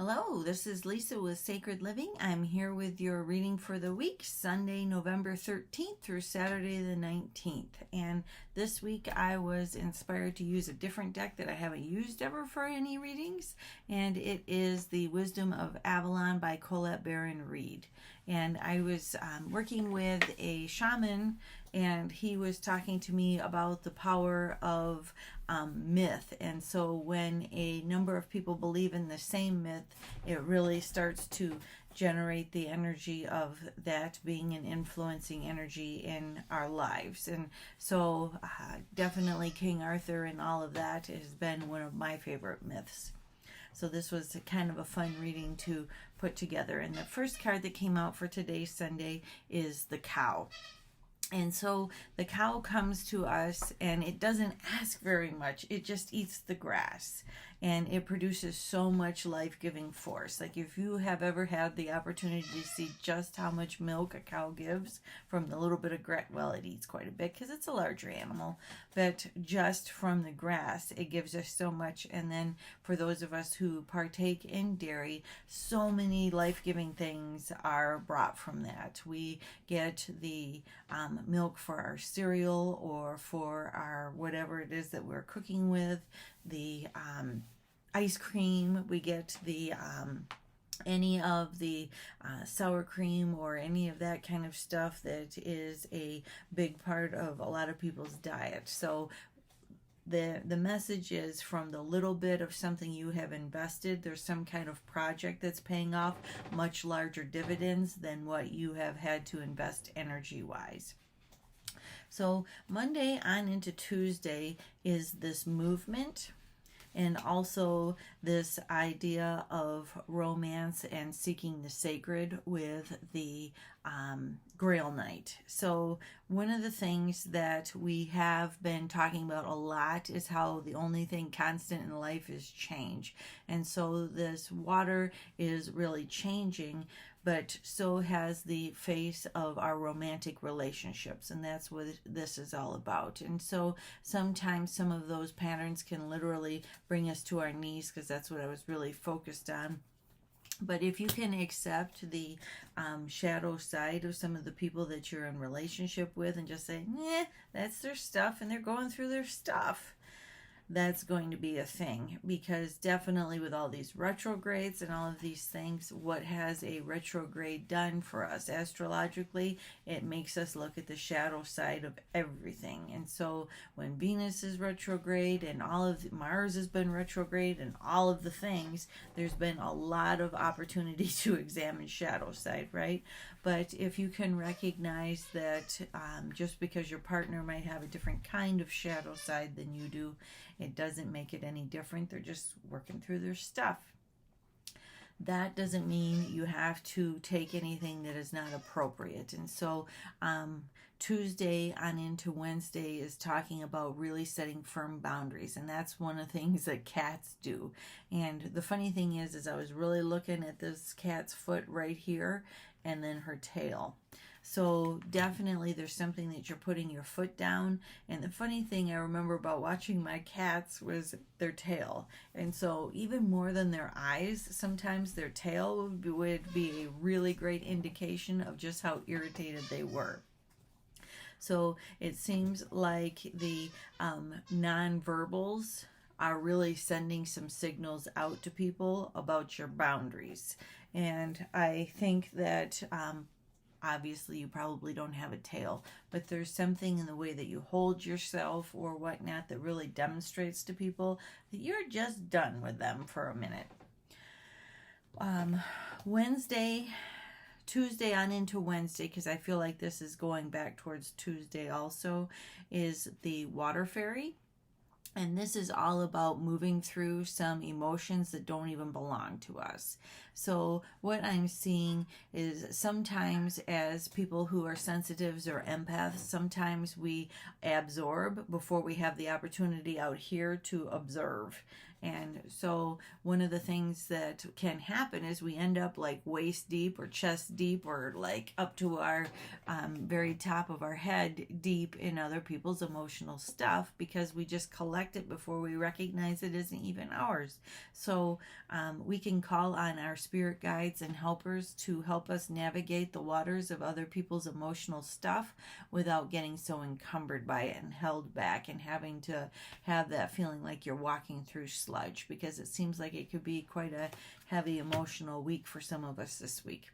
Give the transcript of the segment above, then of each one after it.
Hello, this is Lisa with Sacred Living. I'm here with your reading for the week, Sunday, November 13th through Saturday the 19th. And this week I was inspired to use a different deck that I haven't used ever for any readings, and it is the Wisdom of Avalon by Colette Baron Reid. And I was working with a shaman, and he was talking to me about the power of myth. And so when a number of people believe in the same myth, it really starts to generate the energy of that being an influencing energy in our lives. And so definitely King Arthur and all of that has been one of my favorite myths. So this was kind of a fun reading to put together. And the first card that came out for today's Sunday is the cow. And so the cow comes to us and it doesn't ask very much. It just eats the grass, and it produces so much life-giving force. Like if you have ever had the opportunity to see just how much milk a cow gives from the little bit of grass, well, it eats quite a bit because it's a larger animal, but just from the grass, it gives us so much. And then for those of us who partake in dairy, so many life-giving things are brought from that. We get the milk for our cereal or for our whatever it is that we're cooking with, the ice cream, we get the any of the sour cream or any of that kind of stuff that is a big part of a lot of people's diet. So the message is, from the little bit of something you have invested, there's some kind of project that's paying off much larger dividends than what you have had to invest energy wise. So Monday on into Tuesday is this movement, and also this idea of romance and seeking the sacred with the Grail Night. So one of the things that we have been talking about a lot is how the only thing constant in life is change. And so this water is really changing, but so has the face of our romantic relationships, and that's what this is all about. And so sometimes some of those patterns can literally bring us to our knees, because that's what I was really focused on. But if you can accept the shadow side of some of the people that you're in relationship with and just say, that's their stuff and they're going through their stuff, that's going to be a thing. Because definitely with all these retrogrades and all of these things, what has a retrograde done for us astrologically? It makes us look at the shadow side of everything. And so when Venus is retrograde and all of Mars has been retrograde and all of the things, there's been a lot of opportunity to examine shadow side, right? But if you can recognize that just because your partner might have a different kind of shadow side than you do, it doesn't make it any different. They're just working through their stuff. That doesn't mean you have to take anything that is not appropriate. And so Tuesday on into Wednesday is talking about really setting firm boundaries. And that's one of the things that cats do. And the funny thing is I was really looking at this cat's foot right here and then her tail. So definitely there's something that you're putting your foot down. And the funny thing I remember about watching my cats was their tail. And so even more than their eyes, sometimes their tail would be a really great indication of just how irritated they were. So it seems like the nonverbals are really sending some signals out to people about your boundaries. And I think that obviously you probably don't have a tail, but there's something in the way that you hold yourself or whatnot that really demonstrates to people that you're just done with them for a minute. Tuesday on into Wednesday, because I feel like this is going back towards Tuesday also, is the Water Fairy. And this is all about moving through some emotions that don't even belong to us. So what I'm seeing is sometimes as people who are sensitives or empaths, sometimes we absorb before we have the opportunity out here to observe. And so one of the things that can happen is we end up like waist deep or chest deep or like up to our very top of our head deep in other people's emotional stuff because we just collect it before we recognize it isn't even ours. So we can call on our spirit guides and helpers to help us navigate the waters of other people's emotional stuff without getting so encumbered by it and held back and having to have that feeling like you're walking through sludge, because it seems like it could be quite a heavy emotional week for some of us this week.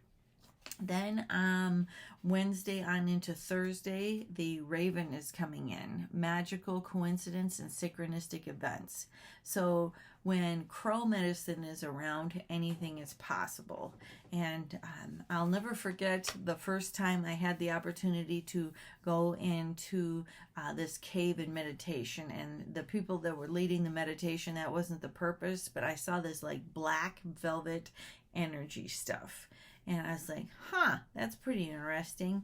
Then Wednesday on into Thursday, the Raven is coming in. Magical coincidence and synchronistic events. So when crow medicine is around, anything is possible. And I'll never forget the first time I had the opportunity to go into this cave in meditation. And the people that were leading the meditation, that wasn't the purpose, but I saw this like black velvet energy stuff. And I was like, that's pretty interesting.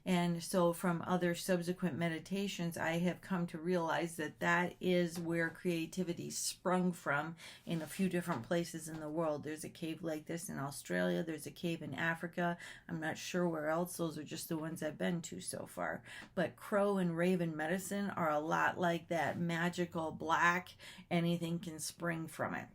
And so from other subsequent meditations, I have come to realize that that is where creativity sprung from in a few different places in the world. There's a cave like this in Australia. There's a cave in Africa. I'm not sure where else. Those are just the ones I've been to so far. But crow and raven medicine are a lot like that magical black. Anything can spring from it.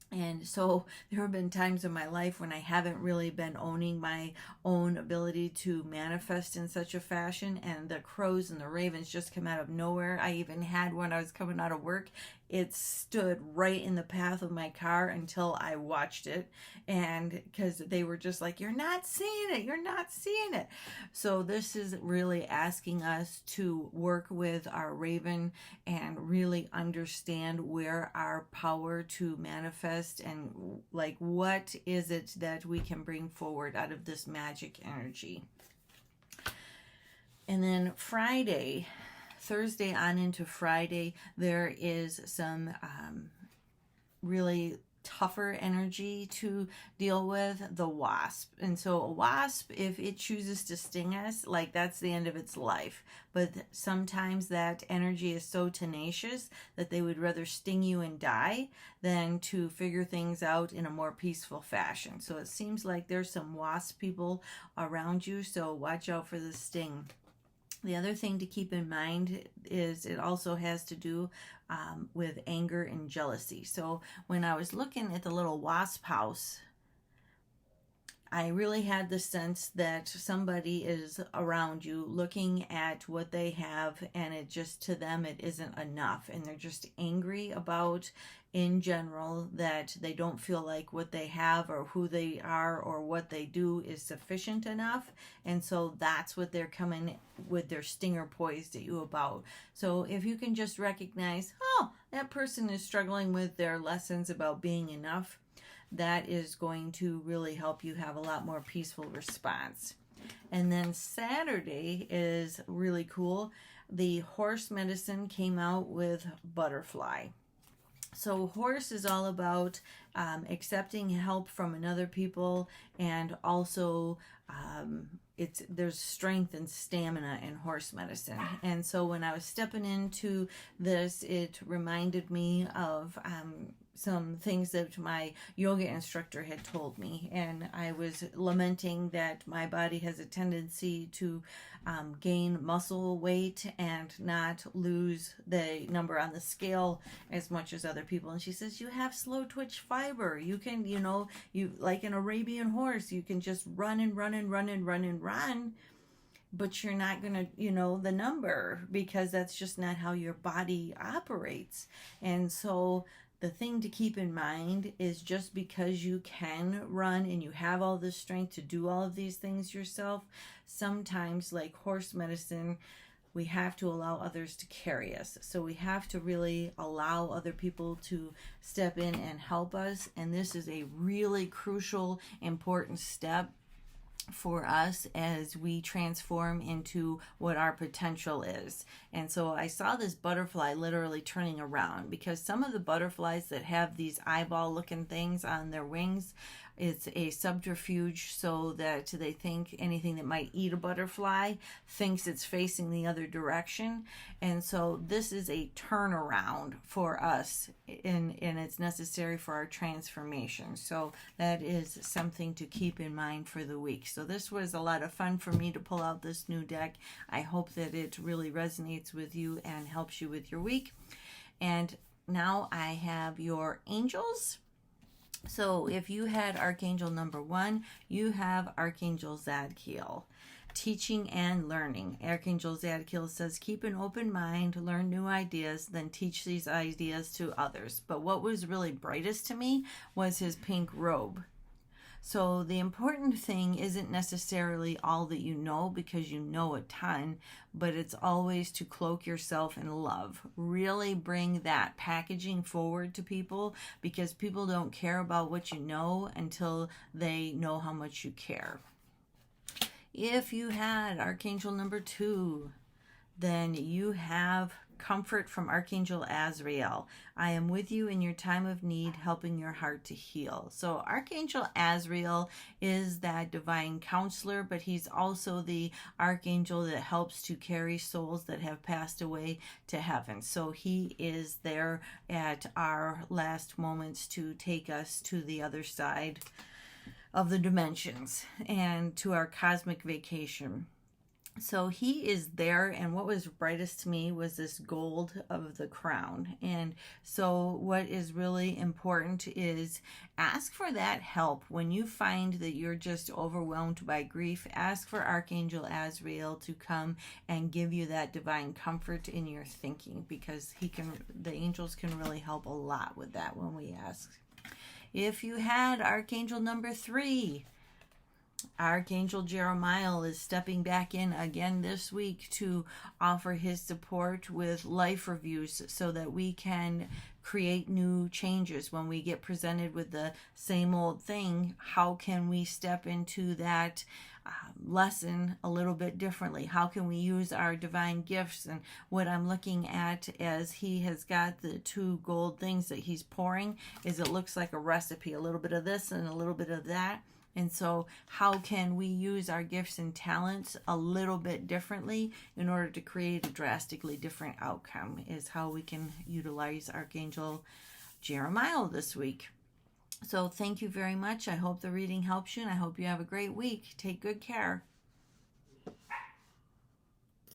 And so there have been times in my life when I haven't really been owning my own ability to manifest in such a fashion, and the crows and the ravens just come out of nowhere. I even had one, I was coming out of work. It stood right in the path of my car until I watched it, and because they were just like, you're not seeing it, you're not seeing it. So this is really asking us to work with our raven and really understand where our power to manifest and like what is it that we can bring forward out of this magic energy. And then Thursday on into Friday, there is some really tougher energy to deal with, the wasp. And so a wasp, if it chooses to sting us, like that's the end of its life. But sometimes that energy is so tenacious that they would rather sting you and die than to figure things out in a more peaceful fashion. So it seems like there's some wasp people around you, so watch out for the sting. The other thing to keep in mind is it also has to do with anger and jealousy. So when I was looking at the little wasp house, I really had the sense that somebody is around you looking at what they have, and it just, to them, it isn't enough. And they're just angry about, in general, that they don't feel like what they have or who they are or what they do is sufficient enough. And so that's what they're coming with their stinger poised at you about. So if you can just recognize, that person is struggling with their lessons about being enough, that is going to really help you have a lot more peaceful response. And then Saturday is really cool. The horse medicine came out with butterfly. So horse is all about accepting help from another people, and also there's strength and stamina in horse medicine. And so when I was stepping into this, it reminded me of some things that my yoga instructor had told me, and I was lamenting that my body has a tendency to gain muscle weight and not lose the number on the scale as much as other people. And she says, you have slow twitch fiber. You can, you like an Arabian horse, you can just run and run and run and run and run, but you're not going to, the number, because that's just not how your body operates. And so the thing to keep in mind is, just because you can run and you have all this strength to do all of these things yourself, sometimes, like horse medicine, we have to allow others to carry us. So we have to really allow other people to step in and help us. And this is a really crucial, important step for us as we transform into what our potential is. And so I saw this butterfly literally turning around, because some of the butterflies that have these eyeball looking things on their wings It's a subterfuge so that they think anything that might eat a butterfly thinks it's facing the other direction. And so this is a turnaround for us, and it's necessary for our transformation. So that is something to keep in mind for the week. So this was a lot of fun for me to pull out this new deck. I hope that it really resonates with you and helps you with your week. And now I have your angels. So if you had Archangel number 1, you have Archangel Zadkiel. Teaching and learning. Archangel Zadkiel says, keep an open mind, learn new ideas, then teach these ideas to others. But what was really brightest to me was his pink robe. So the important thing isn't necessarily all that you know, because you know a ton, but it's always to cloak yourself in love. Really bring that packaging forward to people, because people don't care about what you know until they know how much you care. If you had Archangel number 2, then you have comfort from Archangel Azrael. I am with you in your time of need, helping your heart to heal. So Archangel Azrael is that divine counselor, but he's also the archangel that helps to carry souls that have passed away to heaven. So he is there at our last moments to take us to the other side of the dimensions and to our cosmic vacation. So he is there, and what was brightest to me was this gold of the crown. And so what is really important is ask for that help. When you find that you're just overwhelmed by grief, ask for Archangel Azrael to come and give you that divine comfort in your thinking, because the angels can really help a lot with that when we ask. If you had Archangel number 3, Archangel Jeremiah is stepping back in again this week to offer his support with life reviews so that we can create new changes. When we get presented with the same old thing, how can we step into that lesson a little bit differently? How can we use our divine gifts? And what I'm looking at as he has got the 2 gold things that he's pouring is, it looks like a recipe, a little bit of this and a little bit of that. And so how can we use our gifts and talents a little bit differently in order to create a drastically different outcome, is how we can utilize Archangel Jeremiah this week. So thank you very much. I hope the reading helps you, and I hope you have a great week. Take good care.